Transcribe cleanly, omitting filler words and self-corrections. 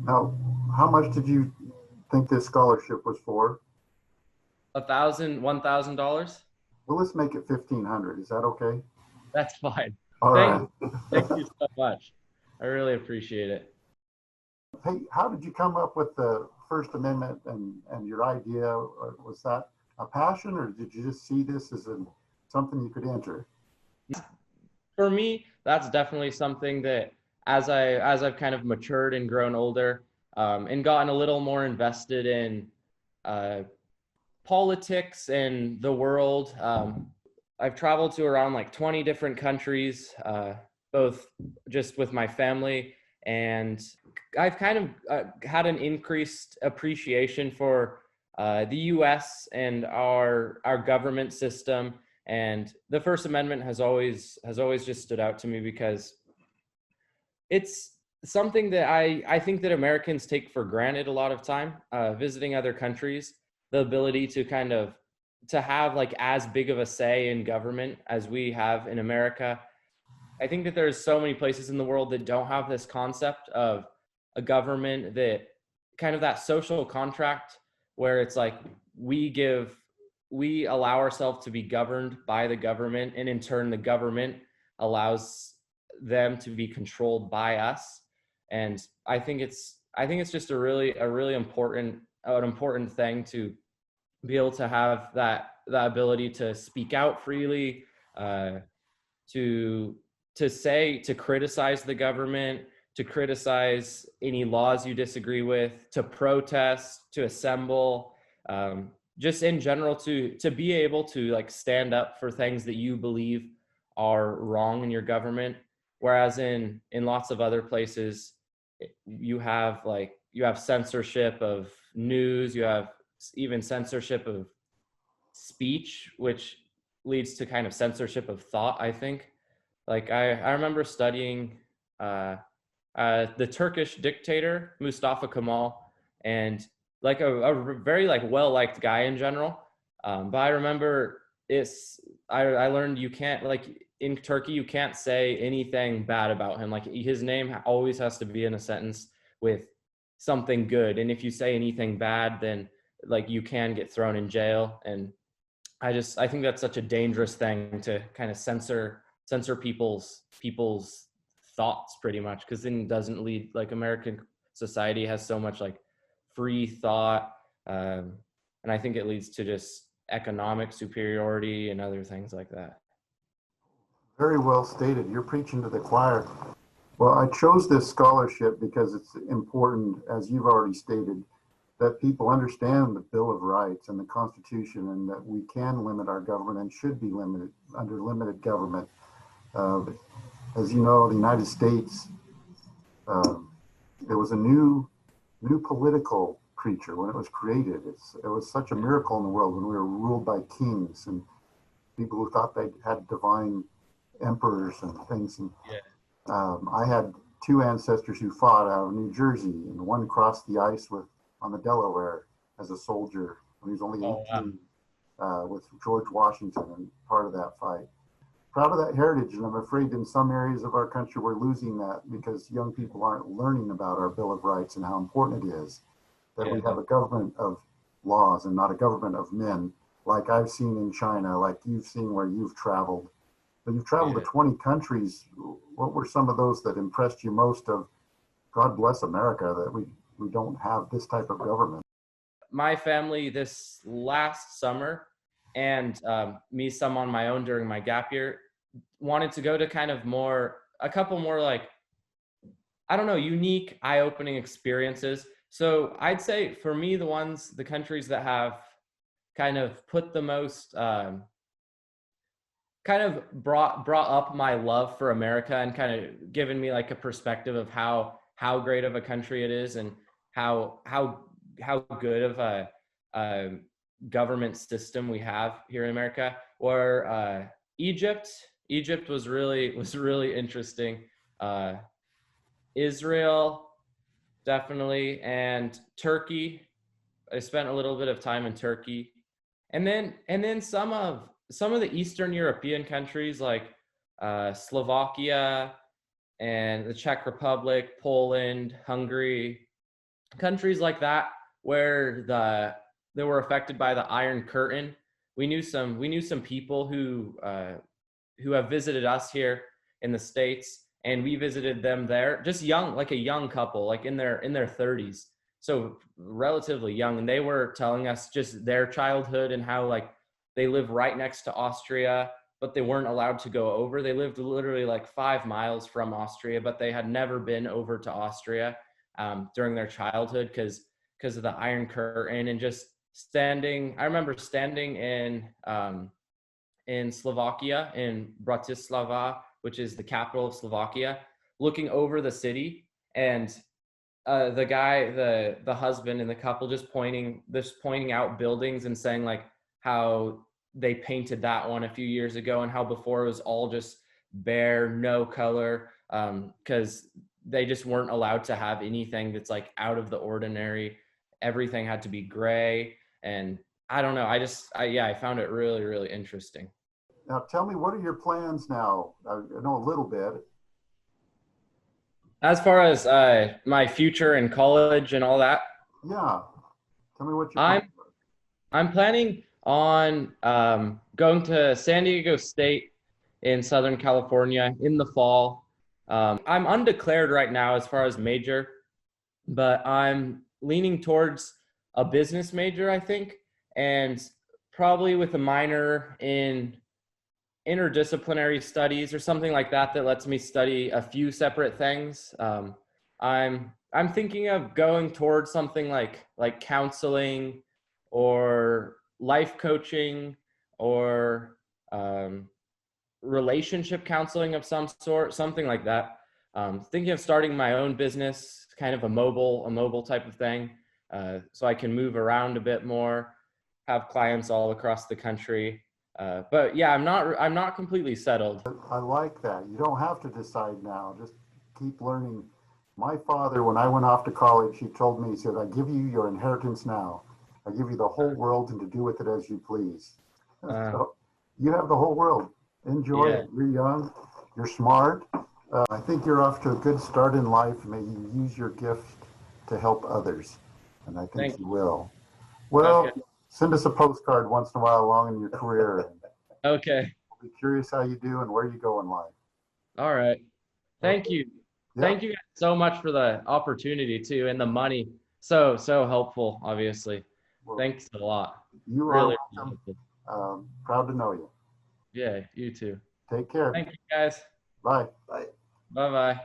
Now, how much did you think this scholarship was for? $1,000. Well, let's make it 1,500. Is that okay? That's fine. All Thank right. thank you so much. I really appreciate it. Hey, how did you come up with the First Amendment and your idea? Was that a passion, or did you just see this as something you could enter? For me, that's definitely something that as I've kind of matured and grown older, and gotten a little more invested in uh, politics and the world. I've traveled to around like 20 different countries, both just with my family, and I've kind of had an increased appreciation for the U.S. and our government system. And the First Amendment has always just stood out to me because it's something that I think that Americans take for granted a lot of time, visiting other countries, the ability to kind of to have like as big of a say in government as we have in America. I think that there's so many places in the world that don't have this concept of a government that kind of that social contract where it's like we give we allow ourselves to be governed by the government, and in turn the government allows them to be controlled by us. And I think it's just a really important thing to be able to have that ability to speak out freely, uh, to to criticize the government, to criticize any laws you disagree with, to protest, to assemble, just in general to be able to like stand up for things that you believe are wrong in your government. Whereas in lots of other places, you have censorship of news, you have even censorship of speech, which leads to kind of censorship of thought, I think. Like I remember studying the Turkish dictator Mustafa Kemal, and like a very like well-liked guy in general. But I remember I learned you can't like in Turkey you can't say anything bad about him. Like his name always has to be in a sentence with something good, and if you say anything bad, then like you can get thrown in jail. And I think that's such a dangerous thing to kind of censor people's thoughts pretty much, because then it doesn't lead like American society has so much like free thought, and I think it leads to just economic superiority and other things like that. Very well stated. You're preaching to the choir. Well, I chose this scholarship because it's important, as you've already stated, that people understand the Bill of Rights and the Constitution, and that we can limit our government and should be limited under limited government. Uh, as you know, the United States, uh, there was a new political creature when it was created. It was such a miracle in the world when we were ruled by kings and people who thought they had divine emperors and things. And Yeah. I had two ancestors who fought out of New Jersey, and one crossed the ice with on the Delaware as a soldier when he was only Oh wow. 18, with George Washington and part of that fight. Proud of that heritage, and I'm afraid in some areas of our country we're losing that because young people aren't learning about our Bill of Rights and how important it is that Yeah. we have a government of laws and not a government of men, like I've seen in China, like you've seen where you've traveled. But you've traveled to Yeah. 20 countries. What were some of those that impressed you most of God bless America that we don't have this type of government? My family this last summer, and me some on my own during my gap year, wanted to go to kind of a couple more like, I don't know, unique, eye-opening experiences. So I'd say for me, the countries that have kind of put the most, kind of brought up my love for America and kind of given me like a perspective of how great of a country it is, and how good of a government system we have here in America. Or Egypt. Egypt was really interesting. Uh, Israel, definitely, and Turkey. I spent a little bit of time in Turkey, and then some of the Eastern European countries like Slovakia and the Czech Republic, Poland, Hungary. countries like that where they were affected by the Iron Curtain. We knew some people who have visited us here in the States, and we visited them there, just young, like a young couple, like in their 30s, so relatively young, and they were telling us just their childhood and how like they live right next to Austria, but they weren't allowed to go over. They lived literally like 5 miles from Austria, but they had never been over to Austria during their childhood because of the Iron Curtain. And just I remember standing in Slovakia, in Bratislava, which is the capital of Slovakia, looking over the city, and the guy, the husband and the couple just pointing out buildings and saying like how they painted that one a few years ago and how before it was all just bare, no color, because they just weren't allowed to have anything that's like out of the ordinary. Everything had to be gray. And I don't know. I found it really, really interesting. Now, tell me, what are your plans now? I know a little bit. As far as my future in college and all that, Yeah. Tell me what you're I'm planning. I'm planning on going to San Diego State in Southern California in the fall. I'm undeclared right now as far as major, but I'm leaning towards a business major, I think, and probably with a minor in interdisciplinary studies or something like that that lets me study a few separate things. I'm thinking of going towards something like counseling or life coaching or relationship counseling of some sort, something like that. Thinking of starting my own business, kind of a mobile type of thing, so I can move around a bit more, have clients all across the country. But yeah, I'm not completely settled. I like that. You don't have to decide now. Just keep learning. My father, when I went off to college, he told me, he said, I give you your inheritance now. I give you the whole world and to do with it as you please. So you have the whole world. Enjoy Yeah. it. You're young. You're smart. I think you're off to a good start in life. May you use your gift to help others. And I think Thank you you. will. Well, Okay. send us a postcard once in a while along in your career. Okay. We'll be curious how you do and where you go in life. All right. Thank Okay. you. Yeah. Thank you guys so much for the opportunity too, and the money. So helpful, obviously. Well, Thanks a lot. you are Really, really welcome. helpful. Proud to know you. Yeah, you too. Take care. Thank you guys. Bye. Bye. Bye bye.